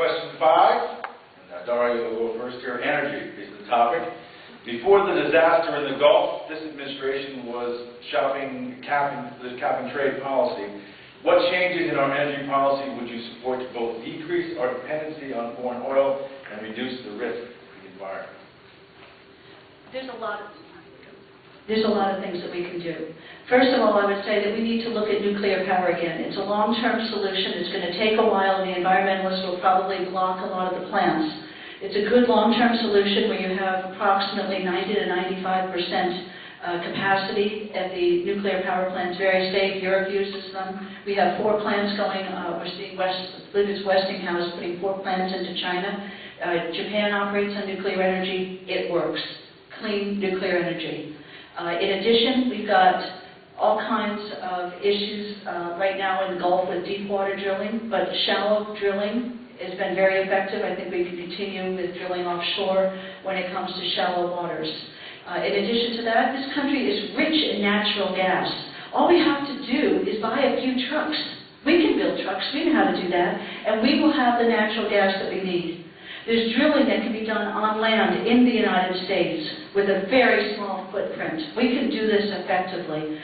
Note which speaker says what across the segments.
Speaker 1: Question 5, and Daria will go first here. Energy is the topic. Before the disaster in the Gulf, this administration was capping trade policy. What changes in our energy policy would you support to both decrease our dependency on foreign oil and reduce the risk to the environment?
Speaker 2: There's a lot of things that we can do. First of all, I would say that we need to look at nuclear power again. It's a long-term solution. It's going to take a while, and the environmentalists will probably block a lot of the plants. It's a good long-term solution where you have approximately 90 to 95% capacity at the nuclear power plants. Very safe. Europe uses them. We have 4 plants going. We're seeing Westinghouse putting 4 plants into China. Japan operates on nuclear energy. It works. Clean nuclear energy. In addition, we've got all kinds of issues right now in the Gulf with deep water drilling, but shallow drilling has been very effective. I think we can continue with drilling offshore when it comes to shallow waters. In addition to that, this country is rich in natural gas. All we have to do is buy a few trucks. We can build trucks, we know how to do that, and we will have the natural gas that we need. There's drilling that can be done on land in the United States with a very small footprint. We can do this effectively.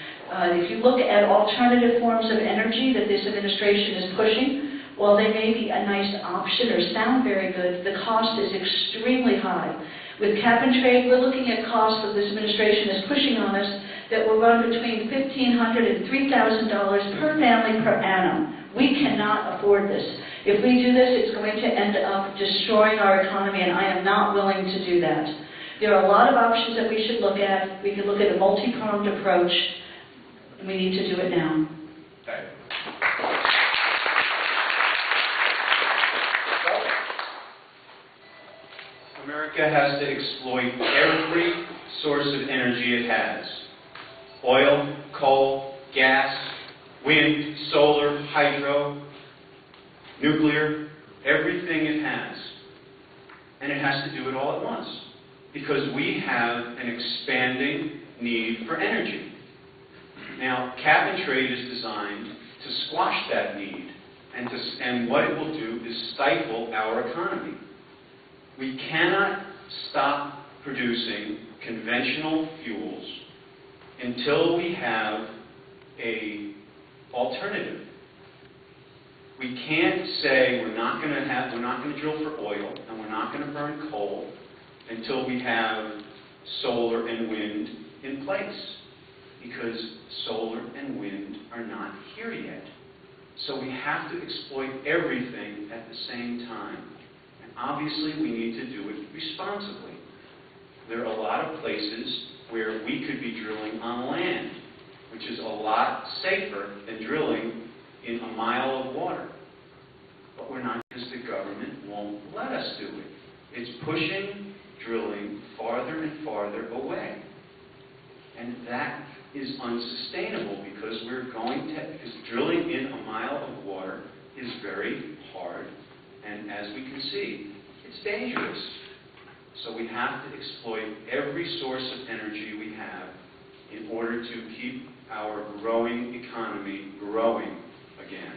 Speaker 2: If you look at alternative forms of energy that this administration is pushing, while they may be a nice option or sound very good, the cost is extremely high. With cap and trade, we're looking at costs that this administration is pushing on us that will run between $1,500 and $3,000 per family per annum. We cannot afford this. If we do this, it's going to end up destroying our economy, and I am not willing to do that. There are a lot of options that we should look at. We can look at a multi-pronged approach, and we need to do it now.
Speaker 1: Okay.
Speaker 3: America has to exploit every source of energy it has. Oil, coal, gas, wind, solar, hydro, nuclear, everything it has. And it has to do it all at once, because we have an expanding need for energy. Now, cap and trade is designed to squash that need, and what it will do is stifle our economy. We cannot stop producing conventional fuels until we have an alternative. We can't say we're not going to drill for oil and we're not going to burn coal until we have solar and wind in place, because solar and wind are not here yet. So we have to exploit everything at the same time. And obviously we need to do it responsibly. There are a lot of places where we could be drilling on land, which is a lot safer than drilling in a mile of water. But we're not, because the government won't let us do it. It's pushing drilling farther and farther away. And that is unsustainable, because because drilling in a mile of water is very hard, and as we can see, it's dangerous. So we have to exploit every source of energy we have in order to keep our growing economy growing again.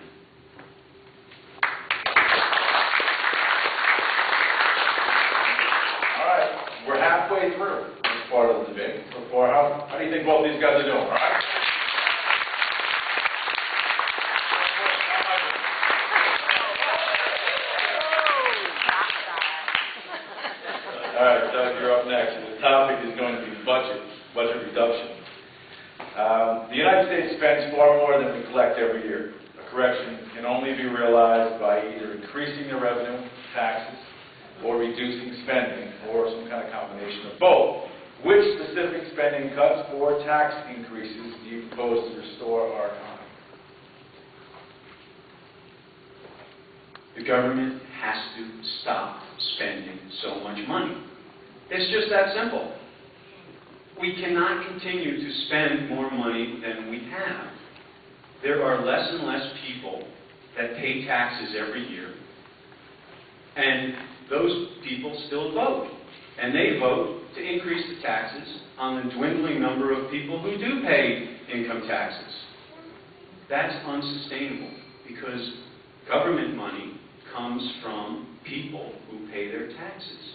Speaker 1: All right, we're halfway through this part of the debate. So far, how do you think both these guys are doing? All right. All right, Doug, you're up next. And the topic is going to be budget reduction. The United States spends far more than we collect every year. A correction can only be realized by either increasing the revenue, taxes, or reducing spending, or some kind of combination of both. Which specific spending cuts or tax increases do you propose to restore our economy?
Speaker 3: The government has to stop spending so much money. It's just that simple. We cannot continue to spend more money than we have. There are less and less people that pay taxes every year, and those people still vote. And they vote to increase the taxes on the dwindling number of people who do pay income taxes. That's unsustainable, because government money comes from people who pay their taxes.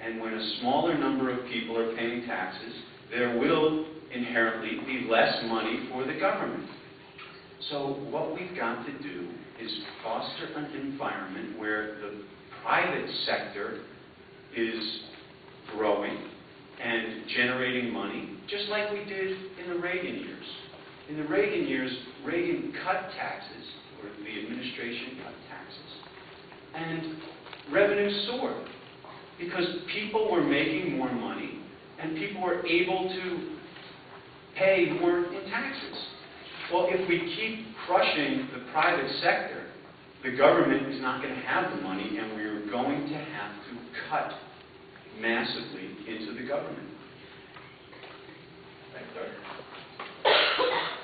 Speaker 3: And when a smaller number of people are paying taxes, there will inherently be less money for the government. So what we've got to do is foster an environment where the private sector is growing and generating money, just like we did in the Reagan years. In the Reagan years, Reagan cut taxes, or the administration cut taxes, and revenue soared because people were making more money and people were able to pay more in taxes. Well, if we keep crushing the private sector, the government is not going to have the money, and we're going to have to cut massively into the government.
Speaker 1: Thanks, Doug.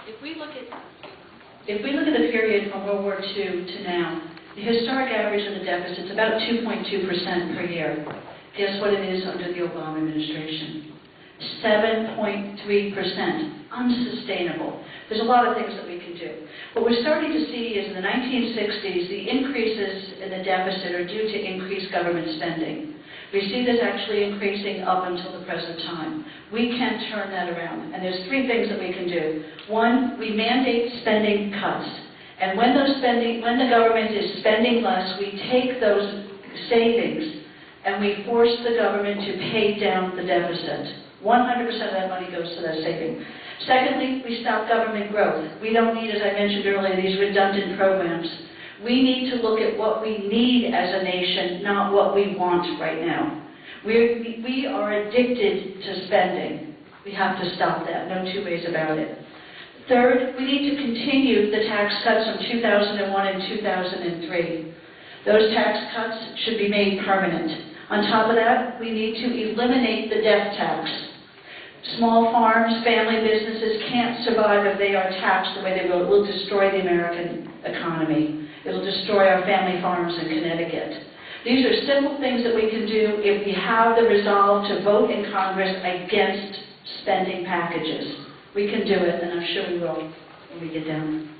Speaker 2: If we look at the period from World War II to now, the historic average of the deficit is about 2.2% per year. Guess what it is under the Obama administration? 7.3%. Unsustainable. There's a lot of things that we can do. What we're starting to see is in the 1960s, the increases in the deficit are due to increased government spending. We see this actually increasing up until the present time. We can turn that around, and there's three things that we can do. One, we mandate spending cuts. And when the government is spending less, we take those savings and we force the government to pay down the deficit. 100% of that money goes to that saving. Secondly, we stop government growth. We don't need, as I mentioned earlier, these redundant programs. We need to look at what we need as a nation, not what we want right now. We are addicted to spending. We have to stop that. No two ways about it. Third, we need to continue the tax cuts from 2001 and 2003. Those tax cuts should be made permanent. On top of that, we need to eliminate the death tax. Small farms, family businesses can't survive if they are taxed the way they will. It will destroy the American economy. It will destroy our family farms in Connecticut. These are simple things that we can do if we have the resolve to vote in Congress against spending packages. We can do it, and I'm sure we will when we get down.